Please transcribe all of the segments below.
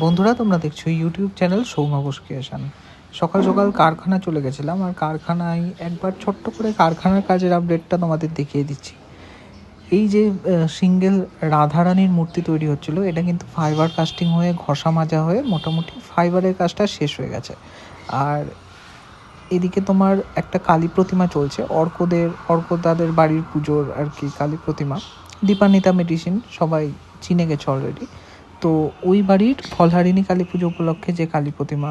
বন্ধুরা, তোমরা দেখছো YouTube channel Soumya Ghosh creation. সকাল সকাল কারখানা চলে গেছিলাম, আর কারখানায় একবার ছোট্ট করে কারখানার কাজের আপডেটটা তোমাদের দেখিয়ে দিচ্ছি। এই যে সিঙ্গেল রাধারানীর মূর্তি তৈরি হচ্ছিল, এটা কিন্তু ফাইবার কাস্টিং হয়ে ঘষা মাজা হয়ে মোটামুটি ফাইবারের কাজটা শেষ হয়ে গেছে। আর এদিকে তোমার একটা কালী প্রতিমা চলছে, অর্কদাদের বাড়ির পুজোর আর কি কালী প্রতিমা। দীপান্বিতা মেডিসিন সবাই চিনে গেছে অলরেডি। তো ওই বাড়ির ফলহারিণী কালী পুজো উপলক্ষে যে কালী প্রতিমা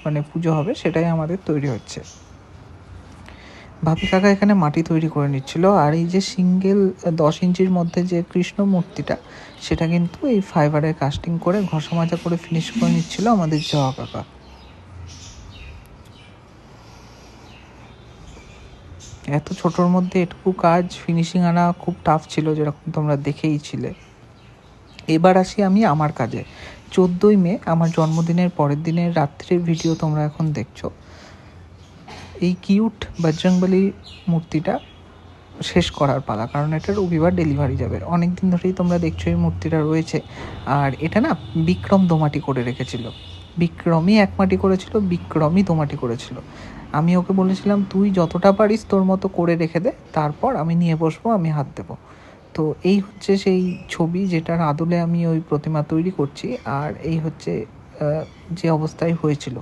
মানে পুজো হবে, সেটাই আমাদের তৈরি হচ্ছে। ভাবি কাকা এখানে মাটি তৈরি করে নিচ্ছিল, আর এই যে সিঙ্গেল 10 ইঞ্চির মধ্যে যে কৃষ্ণ মূর্তিটা, সেটা কিন্তু এই ফাইবারের কাস্টিং করে ঘষা মাজা করে ফিনিশ করে নিচ্ছিল আমাদের জয়া কাকা। এত ছোটোর মধ্যে এটুকু কাজ ফিনিশিং আনা খুব টাফ ছিল, যেরকম তোমরা দেখেই ছিলে। এবার আসি আমি আমার কাজে। 14ই মে আমার জন্মদিনের পরের দিনের রাত্রের ভিডিও তোমরা এখন দেখছো। এই কিউট বজরংবলী মূর্তিটা শেষ করার পালা, কারণ এটা রবিবার ডেলিভারি যাবে। অনেক দিন ধরেই তোমরা দেখছো এই মূর্তিটা রয়েছে। আর এটা না বিক্রম দোমাটি করে রেখেছিল, বিক্রমই এক মাটি করেছিল, বিক্রমই দোমাটি করেছিল। আমি ওকে বলেছিলাম তুই যতটা পারিস তোর মতো করে রেখে দে, তারপর আমি নিয়ে বসবো, আমি হাত দেবো। তো এই হচ্ছে সেই ছবি যেটার আদলে আমি ওই প্রতিমা তৈরি করছি। আর এই হচ্ছে যে অবস্থায় হয়েছিল।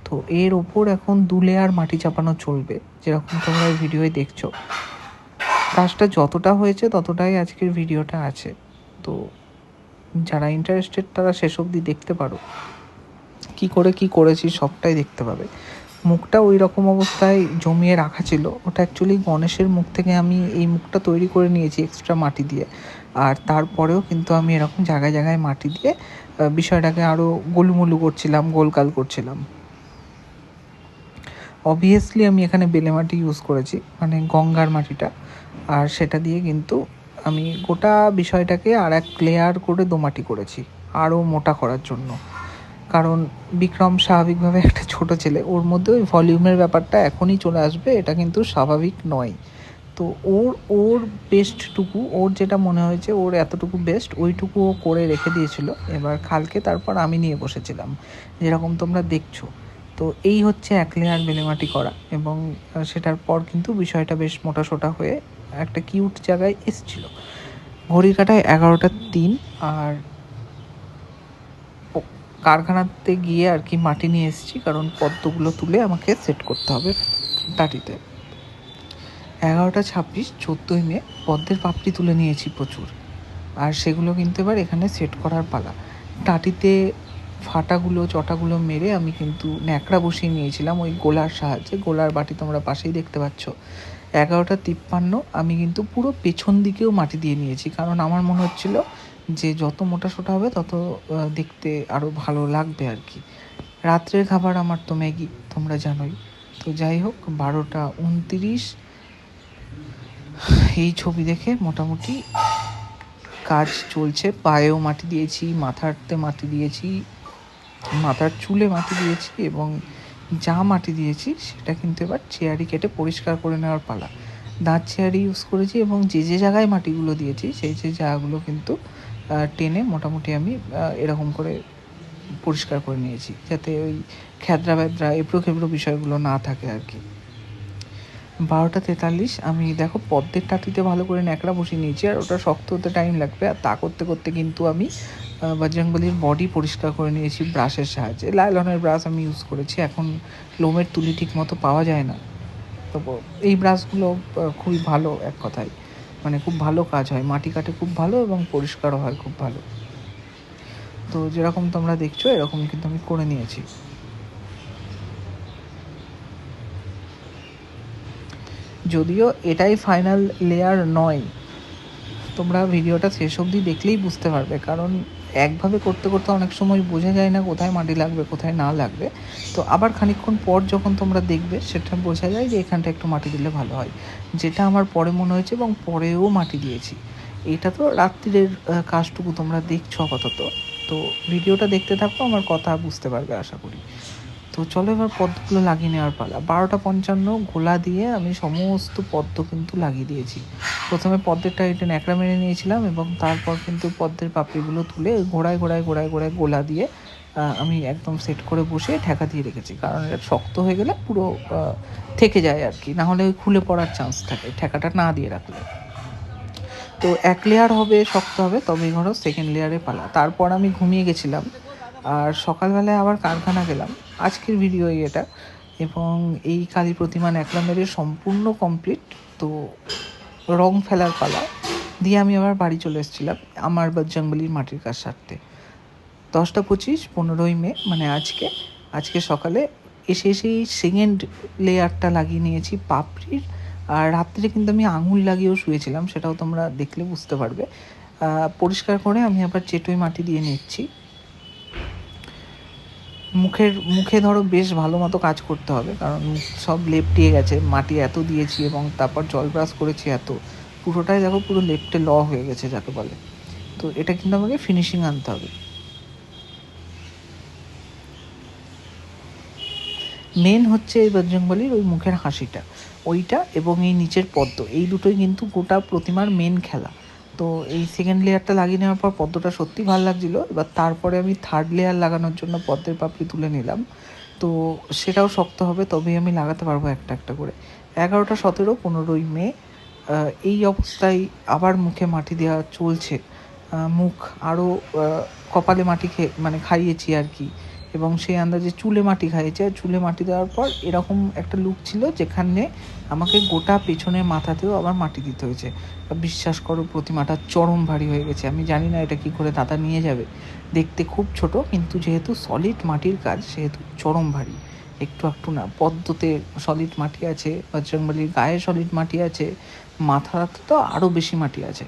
তো এর ওপর এখন 2 লেয়ার মাটি চাপানো চলবে, যেরকম তোমরা এই ভিডিওয় দেখছো। কাজটা যতটা হয়েছে ততটাই আজকের ভিডিওটা আছে। তো যারা ইন্টারেস্টেড তারা শেষ অবধি দেখতে পারো, কি করে কি করেছি সবটাই দেখতে পাবে। মুখটা ওই রকম অবস্থায় জমিয়ে রাখা ছিল, ওটা অ্যাকচুয়ালি গণেশের মুখ থেকে আমি এই মুখটা তৈরি করে নিয়েছি এক্সট্রা মাটি দিয়ে। আর তারপরেও কিন্তু আমি এরকম জায়গায় জায়গায় মাটি দিয়ে বিষয়টাকে আরও গোলুমুলু করছিলাম, গোলকাল করছিলাম। অবভিয়াসলি আমি এখানে বেলে মাটি ইউজ করেছি, মানে গঙ্গার মাটিটা। আর সেটা দিয়ে কিন্তু আমি গোটা বিষয়টাকে আর এক লেয়ার করে দোমাটি করেছি আরও মোটা করার জন্য। কারণ বিক্রম স্বাভাবিকভাবে একটা ছোট ছেলে, ওর মধ্যে ওই ভলিউমের ব্যাপারটা এখনই চলে আসবে, এটা কিন্তু স্বাভাবিক নয়। তো ওর ওর বেস্টটুকু, ওর যেটা মনে হয়েছে ওর এতটুকু বেস্ট, ওইটুকু ও করে রেখে দিয়েছিল। এবার খালকে তারপর আমি নিয়ে বসেছিলাম, যেরকম তোমরা দেখছো। তো এই হচ্ছে এক লেয়ার বেলেমাটি করা, এবং সেটার পর কিন্তু বিষয়টা বেশ মোটাসোটা হয়ে একটা কিউট জায়গায় এসেছিল। ঘড়ির কাঁটায় 11টা 3। আর কারখানাতে গিয়ে আর কি মাটি নিয়ে এসেছি, কারণ পদ্মগুলো তুলে আমাকে সেট করতে হবে টাটিতে। 11টা 26, 14ই মে পদ্মের পাপড়ি তুলে নিয়েছি প্রচুর, আর সেগুলো কিন্তু এবার এখানে সেট করার পালা। টাটিতে ফাটাগুলো চটাগুলো মেরে আমি কিন্তু ন্যাকড়া বসিয়ে নিয়েছিলাম ওই গোলার সাহায্যে। গোলার বাটি তোমরা পাশেই দেখতে পাচ্ছ। 11টা 53 আমি কিন্তু পুরো পেছন দিকেও মাটি দিয়ে নিয়েছি, কারণ আমার মনে হচ্ছিল যে যত মোটাসোটা হবে তত দেখতে আরও ভালো লাগবে আর কি। রাত্রের খাবার আমার তো ম্যাগি, তোমরা জানোই। তো যাই হোক, 12টা 29 এই ছবি দেখে মোটামুটি কাজ চলছে। পায়েও মাটি দিয়েছি, মাথাতে মাটি দিয়েছি, মাথার চুলে মাটি দিয়েছি, এবং যা মাটি দিয়েছি সেটা কিন্তু এবার চেয়ারি কেটে পরিষ্কার করে নেওয়ার পালা। দাঁত চেয়ারি ইউজ করেছি, এবং যে যে জায়গায় মাটিগুলো দিয়েছি সেই যে জায়গাগুলো কিন্তু টেনে মোটামুটি আমি এরকম করে পরিষ্কার করে নিয়েছি, যাতে ওই খ্যাদ্রা ব্যাদ্রা এবড়ো খেবড়ো বিষয়গুলো না থাকে আর কি। 12টা 43 আমি দেখো পদ্মের টাটিতে ভালো করে ন্যাকড়া বসিয়ে নিয়েছি, আর ওটা শক্ত হতে টাইম লাগবে। আর তা করতে করতে কিন্তু আমি বজরংবলীর বডি পরিষ্কার করে নিয়েছি ব্রাশের সাহায্যে। লাইলনের ব্রাশ আমি ইউজ করেছি, এখন লোমের তুলি ঠিক মতো পাওয়া যায় না। তো এই ব্রাশগুলো খুবই ভালো, এক কথায় মানে খুব ভালো কাজ হয়, মাটি কাটে খুব ভালো, এবং পরিষ্কারও হয় খুব ভালো। তো যেরকম তোমরা দেখছো এরকম কিন্তু আমি করে নিয়েছি। যদিও এটাই ফাইনাল লেয়ার নয়, তোমরা ভিডিওটা শেষ অবধি দেখলেই বুঝতে পারবে, কারণ একভাবে করতে করতে অনেক সময় বোঝা যায় না কোথায় মাটি লাগবে কোথায় না লাগবে। তো আবার খানিকক্ষণ পর যখন তোমরা দেখবে সেটা বোঝা যায় যে এখানটা একটু মাটি দিলে ভালো হয়, যেটা আমার পরে মনে হয়েছে, এবং পরেও মাটি দিয়েছি। এটা তো রাত্রির কাজটুকু তোমরা দেখছো আপাতত। তো ভিডিওটা দেখতে থাকো, আমার কথা বুঝতে পারবে আশা করি। তো চলো এবার পদ্মগুলো লাগিয়ে নেওয়ার পালা। 12টা 55 গোলা দিয়ে আমি সমস্ত পদ্ম কিন্তু লাগিয়ে দিয়েছি। প্রথমে পদ্মের টাইটে ন্যাকড়া মেরে নিয়েছিলাম, এবং তারপর কিন্তু পদ্মের পাপড়িগুলো তুলে ঘোড়ায় ঘোড়ায় গোলা দিয়ে আমি একদম সেট করে বসে ঠেকা দিয়ে রেখেছি, কারণ এটা শক্ত হয়ে গেলে পুরো থেকে যায় আর কি, নাহলে খুলে পড়ার চান্স থাকে ঠেকাটা না দিয়ে রাখলে। তো 1 লেয়ার হবে, শক্ত হবে, তবেই ধরো সেকেন্ড লেয়ারে পালা। তারপর আমি ঘুমিয়ে গেছিলাম, আর সকালবেলায় আবার কারখানা গেলাম। আজকের ভিডিও এটা, এবং এই কালী প্রতিমা ন্যাকড়া মেরে সম্পূর্ণ কমপ্লিট। তো রং ফেলার পালা দিয়ে আমি আবার বাড়ি চলে এসেছিলাম আমার বজরংবলির মাটির কাজ সারতে। 10টা 25, 15ই মে, মানে আজকে সকালে এসেই সেকেন্ড লেয়ারটা লাগিয়ে নিয়েছি পাপড়ির। আর রাত্রে কিন্তু আমি আঙুল লাগিয়েও শুয়েছিলাম, সেটাও তোমরা দেখলে বুঝতে পারবে। পরিষ্কার করে আমি আবার চেটোই মাটি দিয়ে নিচ্ছি। মুখে ধরো বেশ ভালো মতো কাজ করতে হবে, কারণ সব লেপটিয়ে গেছে, মাটি এত দিয়েছি এবং তারপর জল ব্রাশ করেছি এত, পুরোটাই দেখো পুরো লেপটে হয়ে গেছে যাকে বলে। তো এটা কিন্তু আমাকে ফিনিশিং আনতে হবে। মেন হচ্ছে এই বজরংবলির ওই মুখের হাসিটা, ওইটা এবং এই নিচের পদ্ম, এই দুটোই কিন্তু গোটা প্রতিমার মেন খেলা। তো এই সেকেন্ড লেয়ারটা লাগিয়ে নেওয়ার পর পদ্মটা সত্যি ভালো লাগছিলো। এবার তারপরে আমি থার্ড লেয়ার লাগানোর জন্য পদ্মের পাপড়ি তুলে নিলাম। তো সেটাও শক্ত হবে, তবেই আমি লাগাতে পারবো একটা একটা করে। 11টা 17, 15ই মে এই অবস্থায় আবার মুখে মাটি দেওয়া চলছে। মুখ আরও কপালে মাটি খাইয়েছি আর কি, এবং সেই আন্দাজে চুলে মাটি খাইয়েছে। আর চুলে মাটি দেওয়ার পর এরকম একটা লুক ছিল যেখানে আমাকে গোটা পেছনের মাথাতেও আবার মাটি দিতে হয়েছে। বিশ্বাস করো প্রতিমাটা চরম ভারী হয়ে গেছে। আমি জানি না এটা কি করে দাদা নিয়ে যাবে, দেখতে খুব ছোট, কিন্তু যেহেতু সলিড মাটির কাজ সেহেতু চরম ভারী, একটু না। পদ্মতে সলিড মাটি আছে, বজরংবলির গায়ে সলিড মাটি আছে, মাথাতে তো আরও বেশি মাটি আছে।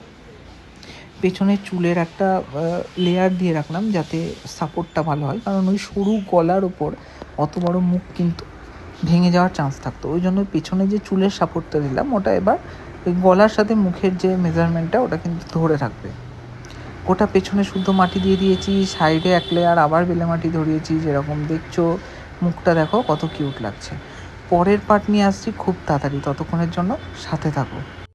পেছনে চুলের একটা লেয়ার দিয়ে রাখলাম যাতে সাপোর্টটা ভালো হয়, কারণ ওই সরু গলার ওপর অত বড় মুখ কিন্তু ভেঙে যাওয়ার চান্স থাকতো। ওই জন্য পেছনে যে চুলের সাপোর্টটা দিলাম ওটা এবার ওই গলার সাথে মুখের যে মেজারমেন্টটা ওটা কিন্তু ধরে থাকবে। ওটা পেছনে শুদ্ধ মাটি দিয়ে দিয়েছি, সাইডে 1 লেয়ার আবার বেলে মাটি ধরিয়েছি, যেরকম দেখছো। মুখটা দেখো কত কিউট লাগছে। পরের পার্ট নিয়ে আসছি খুব তাড়াতাড়ি, ততক্ষণের জন্য সাথে থাকো।